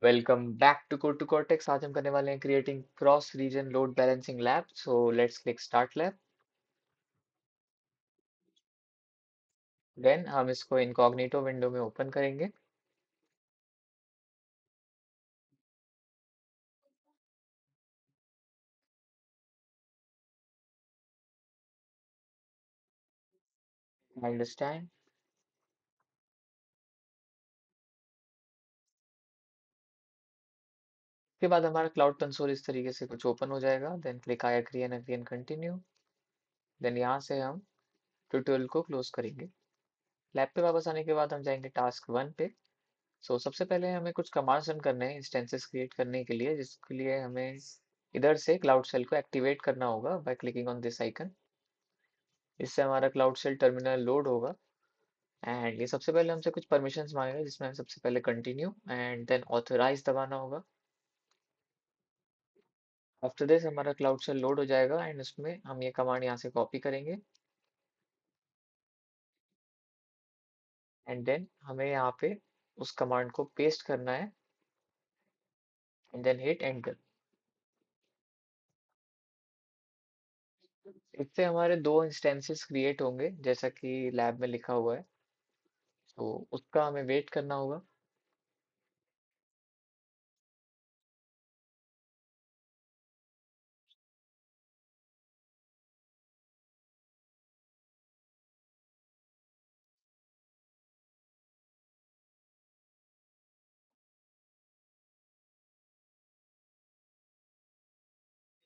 Welcome back to Code to Cortex. आज हम करने वाले हैं creating cross region load balancing lab. So let's click start lab. Then हम इसको इनकॉग्निटो विंडो में ओपन करेंगे। अंडरस्टैंड। उसके बाद हमारा क्लाउड कंसोल इस तरीके से कुछ ओपन हो जाएगा। Then click I agree and continue. देन यहाँ से हम ट्यूटोरियल को क्लोज करेंगे। लैब पे वापस आने के बाद हम जाएंगे टास्क 1 पे। सबसे पहले हमें कुछ कमांड्स रन करने हैं इंस्टेंसेस क्रिएट करने के लिए, जिसके लिए हमें इधर से क्लाउड सेल को एक्टिवेट करना होगा by clicking on this icon. इससे हमारा क्लाउड सेल टर्मिनल लोड होगा एंड ये सबसे पहले हमसे कुछ परमिशंस मांगेगा, जिसमें हमें सबसे पहले कंटिन्यू एंड देन ऑथराइज दबाना होगा। आफ्टर दिस हमारा क्लाउड सेल लोड हो जाएगा एंड उसमें हम ये कमांड यहाँ से कॉपी करेंगे एंड देन हमें यहाँ पे उस कमांड को पेस्ट करना है एंड देन हिट एंटर। इससे हमारे दो इंस्टेंसेस क्रिएट होंगे जैसा कि लैब में लिखा हुआ है, तो उसका हमें वेट करना होगा।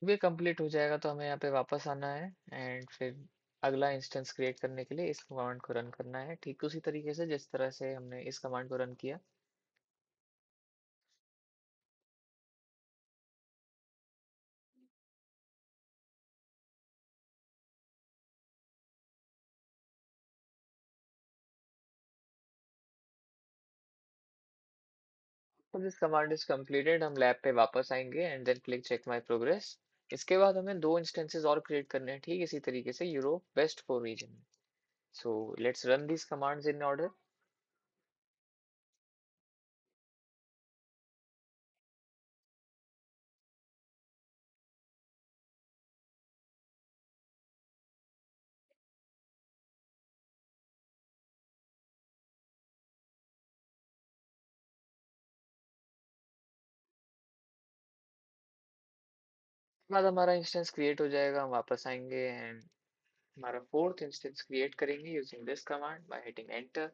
जब ये कंप्लीट हो जाएगा तो हमें यहाँ पे वापस आना है एंड फिर अगला इंस्टेंस क्रिएट करने के लिए इस कमांड को रन करना है, ठीक उसी तरीके से जिस तरह से हमने इस कमांड को रन किया। तो दिस कमांड इज कंप्लीटेड। हम लैब पे वापस आएंगे and then click check my progress. इसके बाद हमें दो इंस्टेंसेस और क्रिएट करने हैं ठीक इसी तरीके से यूरोप वेस्ट 4 रीजन में। So let's run this commands in order. उसके बाद हमारा इंस्टेंस क्रिएट हो जाएगा, हम वापस आएंगे एंड हमारा फोर्थ इंस्टेंस क्रिएट करेंगे using this command by hitting enter.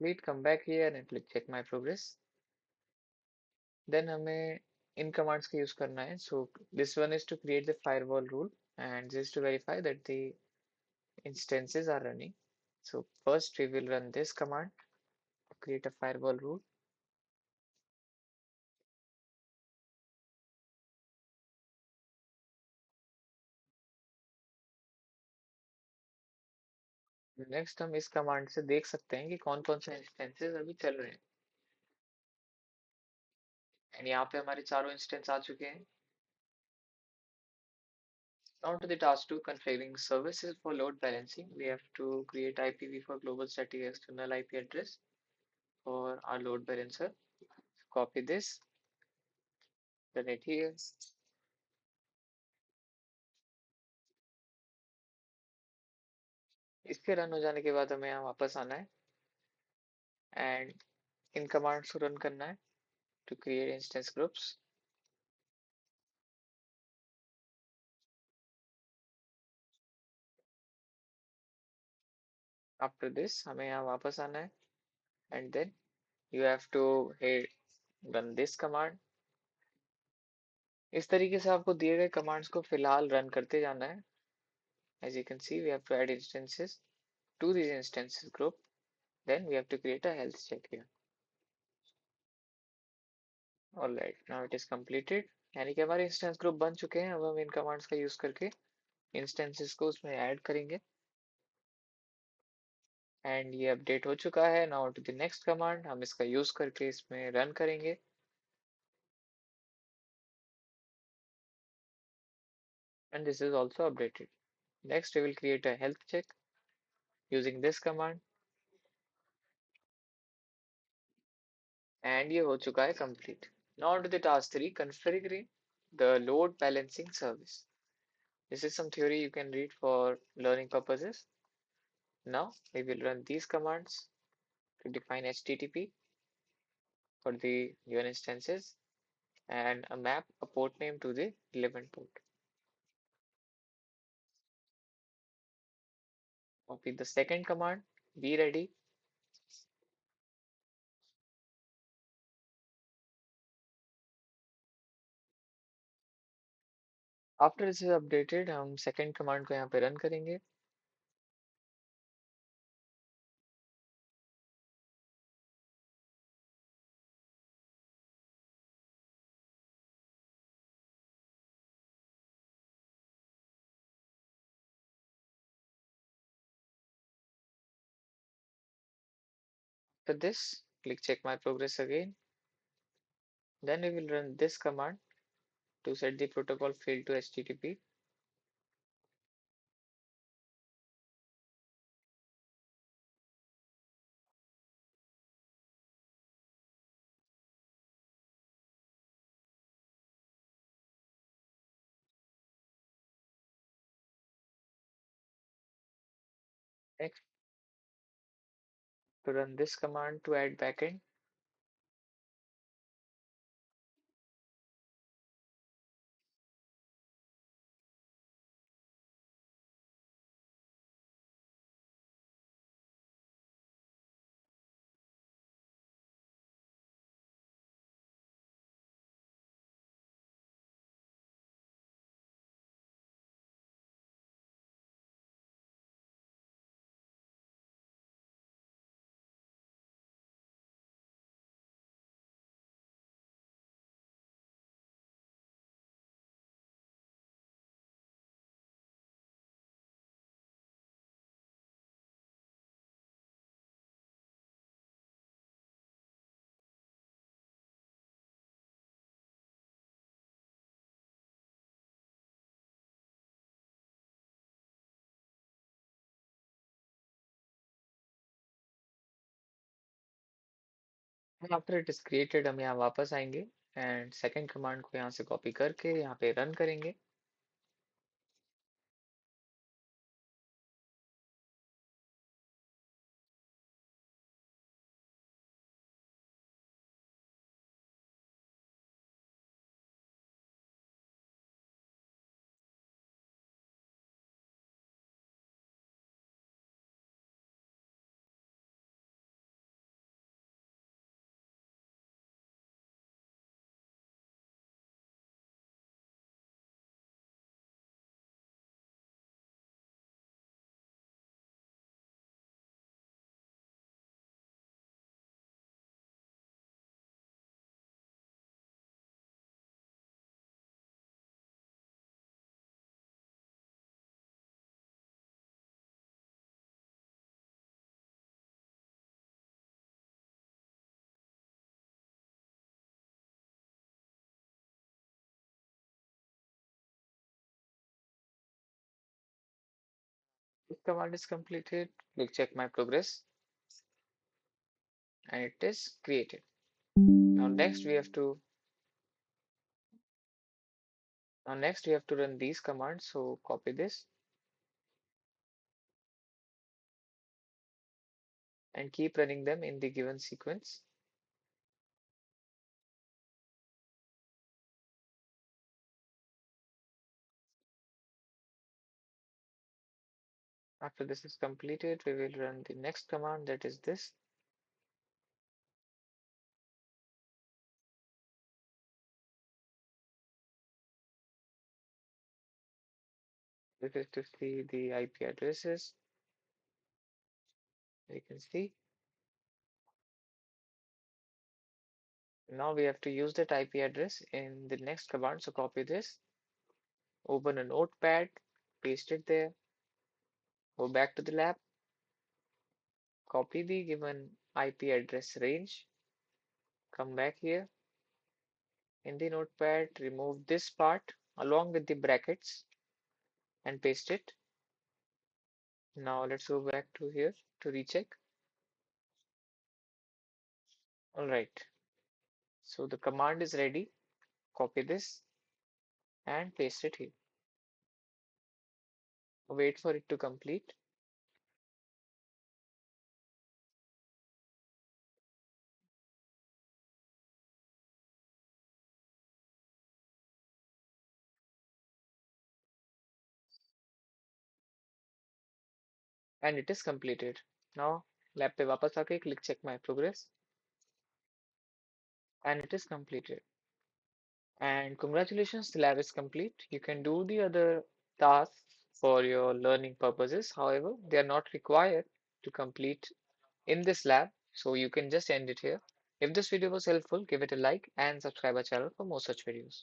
Complete, come back here and click check my progress. Then हमें इन कमांड्स का यूज करना है। So this one is to create the firewall rule and this to verify that the instances are running. So first we will run this command to create a firewall rule. Next हम इस command से देख सकते हैं कि कौन कौन से इंस्टेंसेस अभी चल रहे हैं एंड यहाँ पे हमारे चारों इंस्टेंस आ चुके हैं। Now to the task 2, configuring services for load balancing. We have to create IPv for global static external IP address for our load balancer. Copy this, run it here. इसके run हो जाने के बाद हमें यहाँ वापस आना है एंड इन कमांड्स को रन करना है to create instance groups. After this हमें यहाँ वापस आना है and then you have to hit run this command. इस तरीके से आपको दिए गए कमांड्स को फिलहाल रन करते जाना है। As you can see, we have to add instances to these instances group. Then we have to create a health check here. Alright, now it is completed. यानी कि हमारे इंस्टेंस ग्रुप बन चुके हैं। अब हम इन कमांड्स का यूज करके इंस्टेंसेस को उसमें ऐड करेंगे एंड ये अपडेट हो चुका है। Now to the next command, हम इसका यूज करके इसमें रन करेंगे। And this is also updated. Next, we will create a health check using this command and ये हो चुका है complete. Now to the task 3, configuring the load balancing service. This is some theory you can read for learning purposes. Now we will run these commands to define HTTP for the given instances and a map a port name to the relevant port. Copy the second command, be ready. After this is updated, हम second command को यहाँ पे run करेंगे. After this, click check my progress again. Then we will run this command to set the protocol field to HTTP. Next, to run this command to add backend. And after it is created, हम यहाँ वापस आएंगे and second command को यहाँ से copy करके यहाँ पे run करेंगे. This command is completed. Click check my progress and it is created. Now next we have to run these commands. So copy this and keep running them in the given sequence. After this is completed, we will run the next command, that is this. This is to see the IP addresses. You can see. Now we have to use that IP address in the next command. So copy this, open a notepad, paste it there, go back to the lab, copy the given IP address range, come back here in the notepad, remove this part along with the brackets and paste it. Now let's go back to here to recheck. All right, so the command is ready. Copy this and paste it here. Wait for it to complete. And it is completed. Now lab पे वापस आके click check my progress and it is completed. And congratulations, the lab is complete. You can do the other tasks for your learning purposes. However, they are not required to complete in this lab, so you can just end it here. If this video was helpful, give it a like and subscribe our channel for more such videos.